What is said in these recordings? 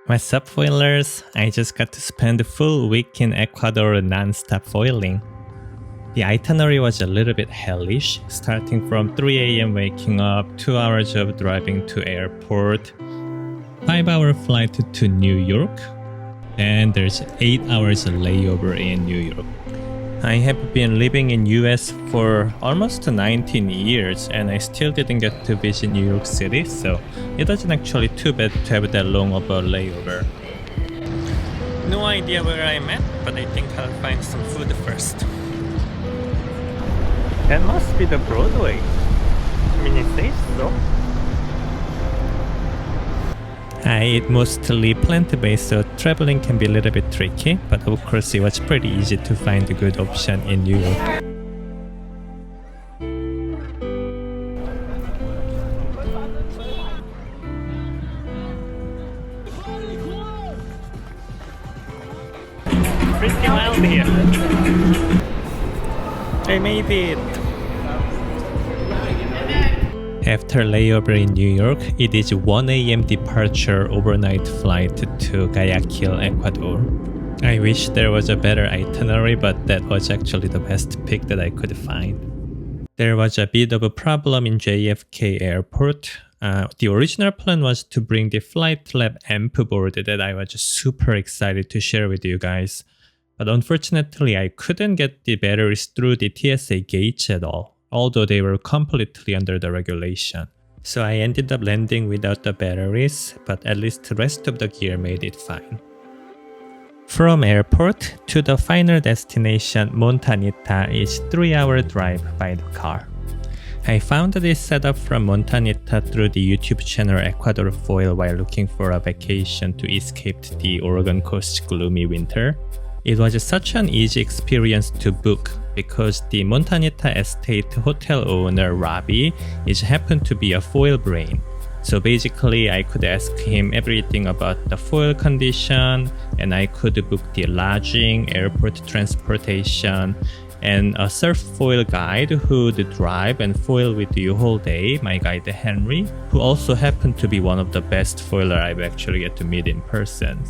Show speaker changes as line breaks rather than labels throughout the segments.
What's up, foilers? I just got to spend a full week in Ecuador non-stop foiling. The itinerary was a little bit hellish, starting from 3 AM waking up, 2 hours of driving to airport, 5-hour flight to New York, and there's 8 hours layover in New York. I have been living in US for almost 19 years and I still didn't get to visit New York City, so it wasn't actually too bad to have that long of a layover. No idea where I'm at, but I think I'll find some food first. That must be the Broadway. I mean, it says so. I eat mostly plant-based, so traveling can be a little bit tricky, but of course it was pretty easy to find a good option in New York. Pretty wild here. I made it! After layover in New York, it is 1 AM departure overnight flight to Guayaquil, Ecuador. I wish there was a better itinerary, but that was actually the best pick that I could find. There was a bit of a problem in JFK airport. The original plan was to bring the FliteLab Amp board that I was super excited to share with you guys. But unfortunately, I couldn't get the batteries through the TSA gates at all, although they were completely under the regulation. So I ended up landing without the batteries, but at least the rest of the gear made it fine. From airport to the final destination, Montanita, is 3-hour drive by the car. I found this setup from Montanita through the YouTube channel Ecuador Foil while looking for a vacation to escape the Oregon coast's gloomy winter. It was such an easy experience to book because the Montanita estate hotel owner Robby happened to be a foil brain. So basically I could ask him everything about the foil condition, and I could book the lodging, airport transportation, and a surf foil guide who would drive and foil with you whole day, my guide Henry, who also happened to be one of the best foiler I've actually get to meet in person.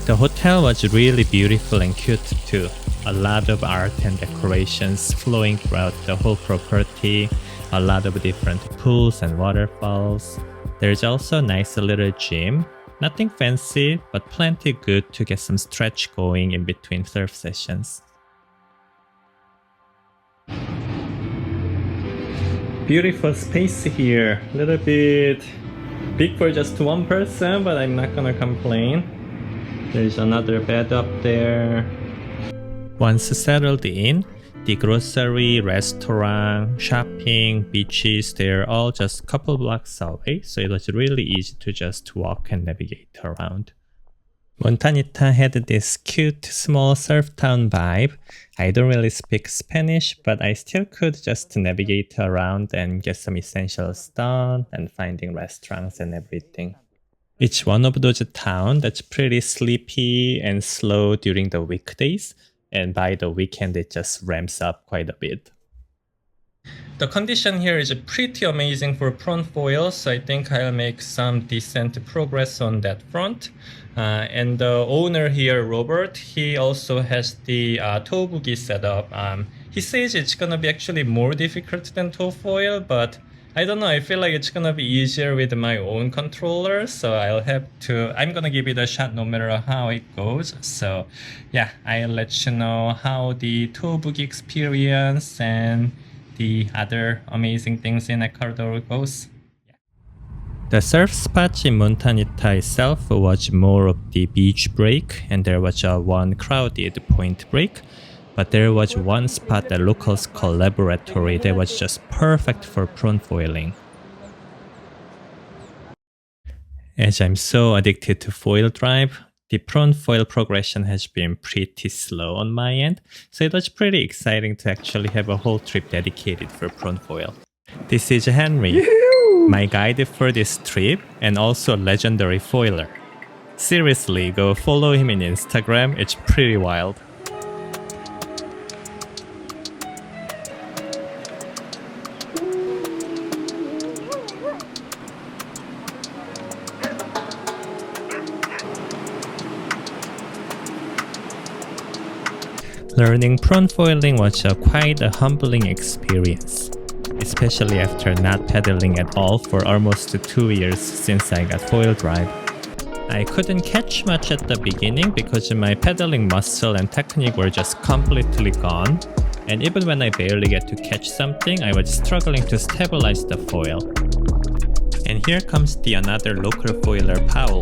The hotel was really beautiful and cute too. A lot of art and decorations flowing throughout the whole property, a lot of different pools and waterfalls. There's also a nice little gym. Nothing fancy, but plenty good to get some stretch going in between surf sessions. Beautiful space here. A little bit big for just one person, but I'm not gonna complain. There's another bed up there. Once settled in, the grocery, restaurant, shopping, beaches, they're all just a couple blocks away, so it was really easy to just walk and navigate around. Montanita had this cute small surf town vibe. I don't really speak Spanish, but I still could just navigate around and get some essentials done and finding restaurants and everything. It's one of those towns that's pretty sleepy and slow during the weekdays, and by the weekend it just ramps up quite a bit. The condition here is pretty amazing for prawn foil, so I think I'll make some decent progress on that front. And the owner here, Robert, he also has the tow boogie setup. He says it's gonna be actually more difficult than tow foil, but I don't know, I feel like it's gonna be easier with my own controller, so I'm gonna give it a shot no matter how it goes. So yeah, I'll let you know how the tow boogie experience and the other amazing things in Ecuador goes. Yeah. The surf spot in Montanita itself was more of the beach break, and there was one crowded point break. But there was one spot that locals call Laboratory that was just perfect for prawn foiling. As I'm so addicted to foil drive, the prawn foil progression has been pretty slow on my end, so it was pretty exciting to actually have a whole trip dedicated for prawn foil. This is Henry, my guide for this trip and also a legendary foiler. Seriously, go follow him on Instagram, it's pretty wild. Learning prone foiling was quite a humbling experience, especially after not pedaling at all for almost 2 years since I got foil drive. I couldn't catch much at the beginning because my pedaling muscle and technique were just completely gone, and even when I barely get to catch something, I was struggling to stabilize the foil. And here comes the another local foiler, Paul.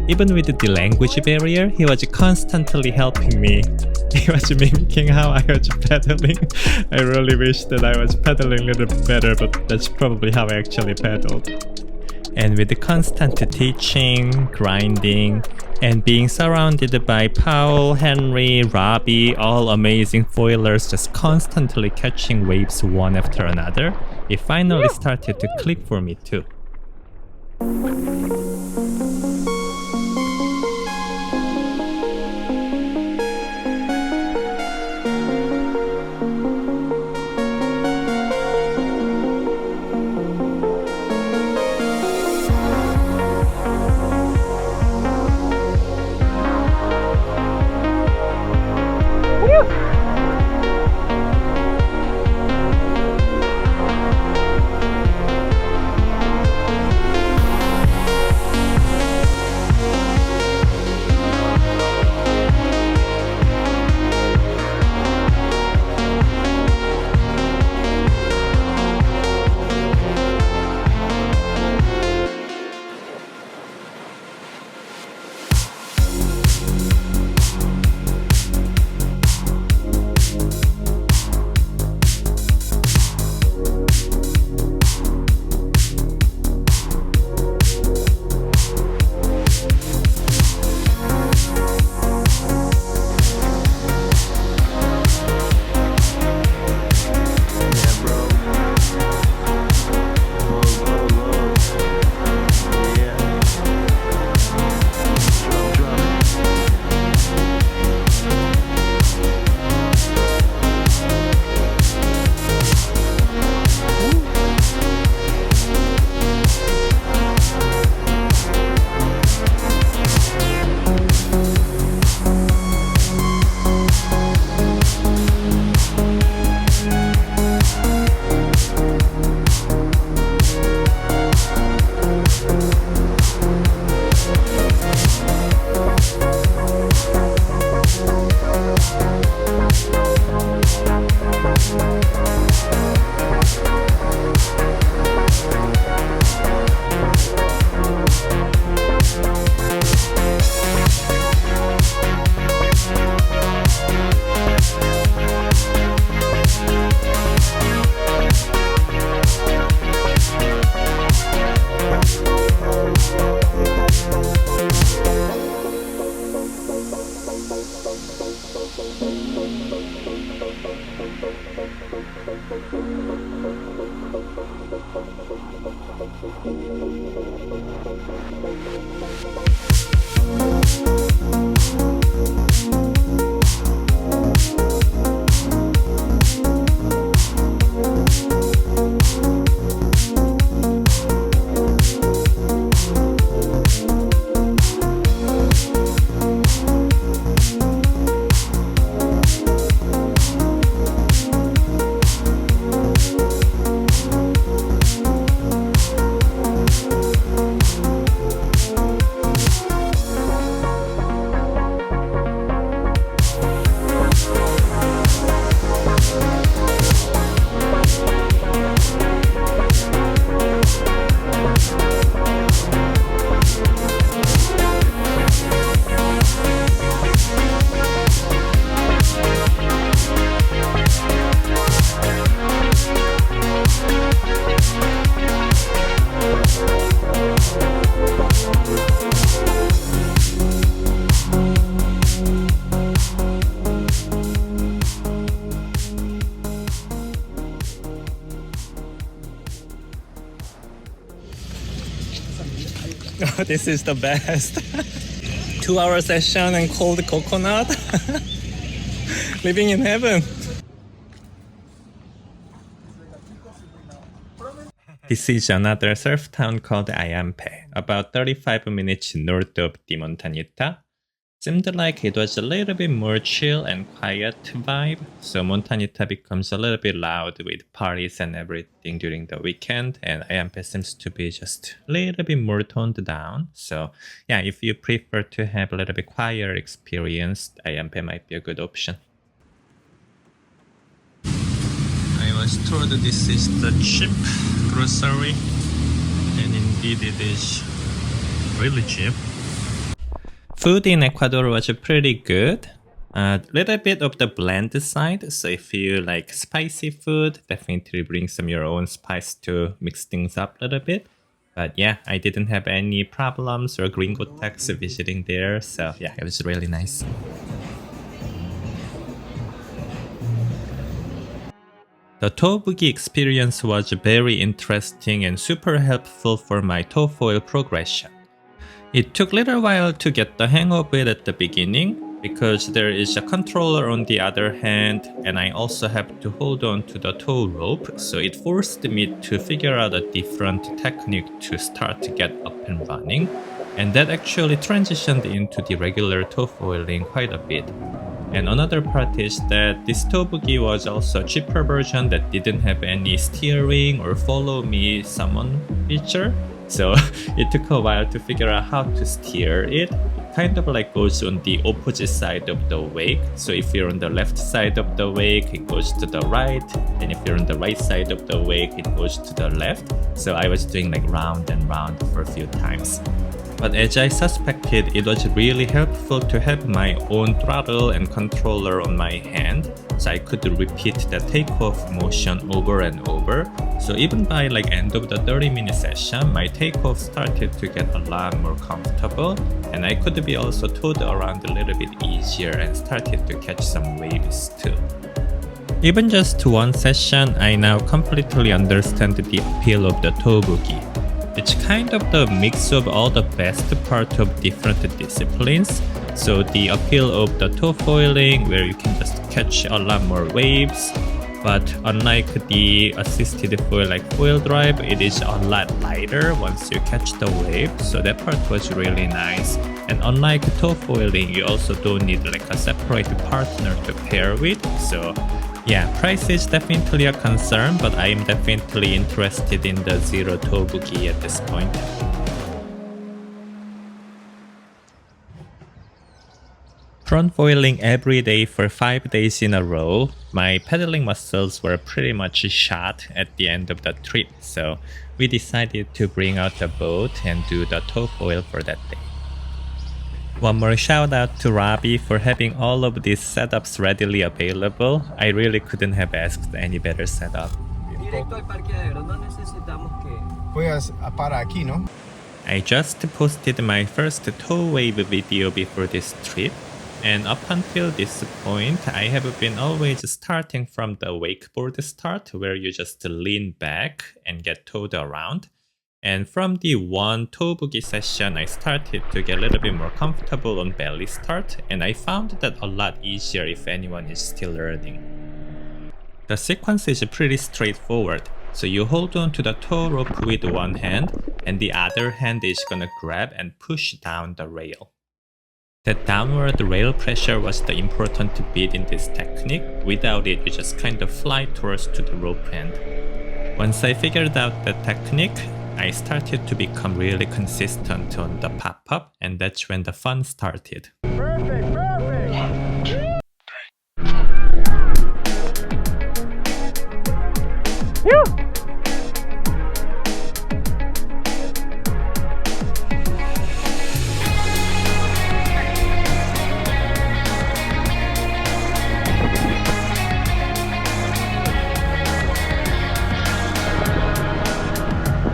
Even with the language barrier, he was constantly helping me. He was mimicking how I was pedaling. I really wish that I was pedaling a little bit better, but that's probably how I actually pedaled. And with the constant teaching, grinding, and being surrounded by Paul, Henry, Robby, all amazing foilers just constantly catching waves one after another, it finally started to click for me too. Oh, this is the best. 2-hour session and cold coconut. Living in heaven. This is another surf town called Ayampe, about 35 minutes north of the Montanita. Seemed like it was a little bit more chill and quiet vibe, so Montanita becomes a little bit loud with parties and everything during the weekend, and Ayampe seems to be just a little bit more toned down. So yeah, if you prefer to have a little bit quieter experience, Ayampe might be a good option. I was told this is the cheap grocery, and indeed it is really cheap. Food in Ecuador was pretty good. A little bit of the bland side, so if you like spicy food, definitely bring some your own spice to mix things up a little bit. But yeah, I didn't have any problems or gringo tax visiting there, so yeah, it was really nice. The Boogie experience was very interesting and super helpful for my TOEFL progression. It took a little while to get the hang of it at the beginning, because there is a controller on the other hand, and I also have to hold on to the tow rope, so it forced me to figure out a different technique to start to get up and running, and that actually transitioned into the regular TOEFLing quite a bit. And another part is that this Boogie was also a cheaper version that didn't have any steering or follow me summon feature. So it took a while to figure out how to steer it. It kind of like goes on the opposite side of the wake. So if you're on the left side of the wake, it goes to the right. And if you're on the right side of the wake, it goes to the left. So I was doing like round and round for a few times. But as I suspected, it was really helpful to have my own throttle and controller on my hand, so I could repeat the takeoff motion over and over. So even by like end of the 30-minute session, my takeoff started to get a lot more comfortable, and I could be also towed around a little bit easier and started to catch some waves too. Even just one session, I now completely understand the appeal of the Boogie. It's kind of the mix of all the best part of different disciplines. So the appeal of the toe foiling, where you can just catch a lot more waves, but unlike the assisted foil like foil drive, it is a lot lighter once you catch the wave, so that part was really nice. And unlike toe foiling, you also don't need like a separate partner to pair with, so yeah, price is definitely a concern, but I am definitely interested in the zero toe boogie at this point. Front foiling every day for 5 days in a row, my pedaling muscles were pretty much shot at the end of the trip, so we decided to bring out the boat and do the toe foil for that day. One more shout out to Robby for having all of these setups readily available. I really couldn't have asked any better setup. I just posted my first tow wave video before this trip, and up until this point, I have been always starting from the wakeboard start, where you just lean back and get towed around. And from the one toe boogie session, I started to get a little bit more comfortable on belly start, and I found that a lot easier if anyone is still learning. The sequence is pretty straightforward, so you hold on to the tow rope with one hand, and the other hand is gonna grab and push down the rail. That downward rail pressure was the important bit in this technique. Without it, you just kind of fly towards to the rope end. Once I figured out the technique, I started to become really consistent on the pop-up, and that's when the fun started.
Perfect, perfect! 1, 2, 3. Woo!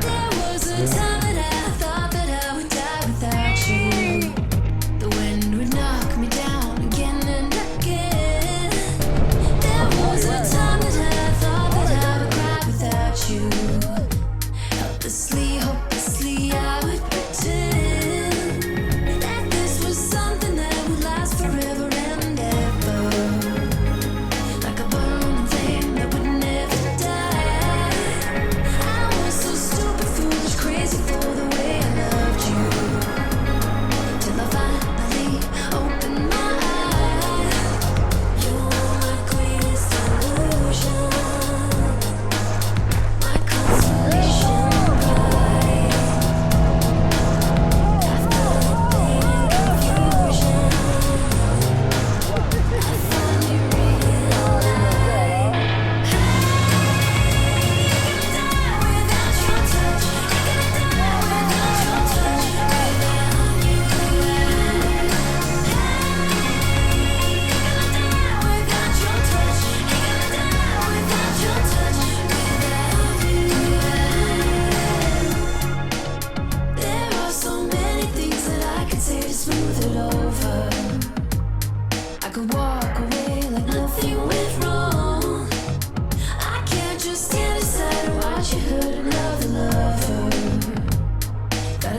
There was a time that I thought that I would die without you. The wind would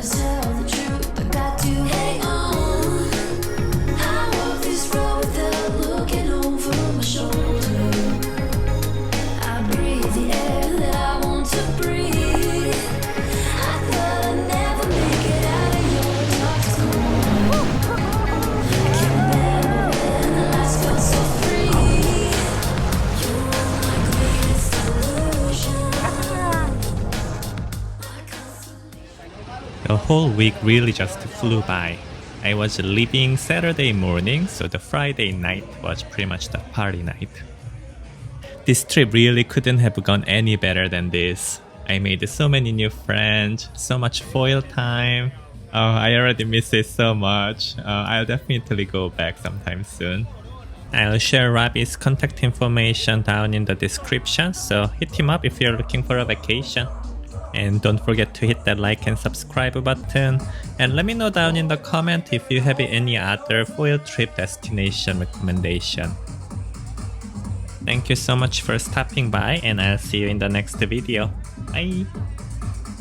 tell the truth, I got to hang on. I walk this road without looking over my shoulder. I breathe the air that I want to breathe. I thought I'd never make it out of your dark zone. I can remember when the lights felt so free. You were my greatest illusion.
The whole week really just flew by. I was leaving Saturday morning, so the Friday night was pretty much the party night. This trip really couldn't have gone any better than this. I made so many new friends, so much foil time. Oh, I already miss it so much. I'll definitely go back sometime soon. I'll share Robby's contact information down in the description, so hit him up if you're looking for a vacation. And don't forget to hit that like and subscribe button. And let me know down in the comment if you have any other foil trip destination recommendation. Thank you so much for stopping by, and I'll see you in the next video. Bye!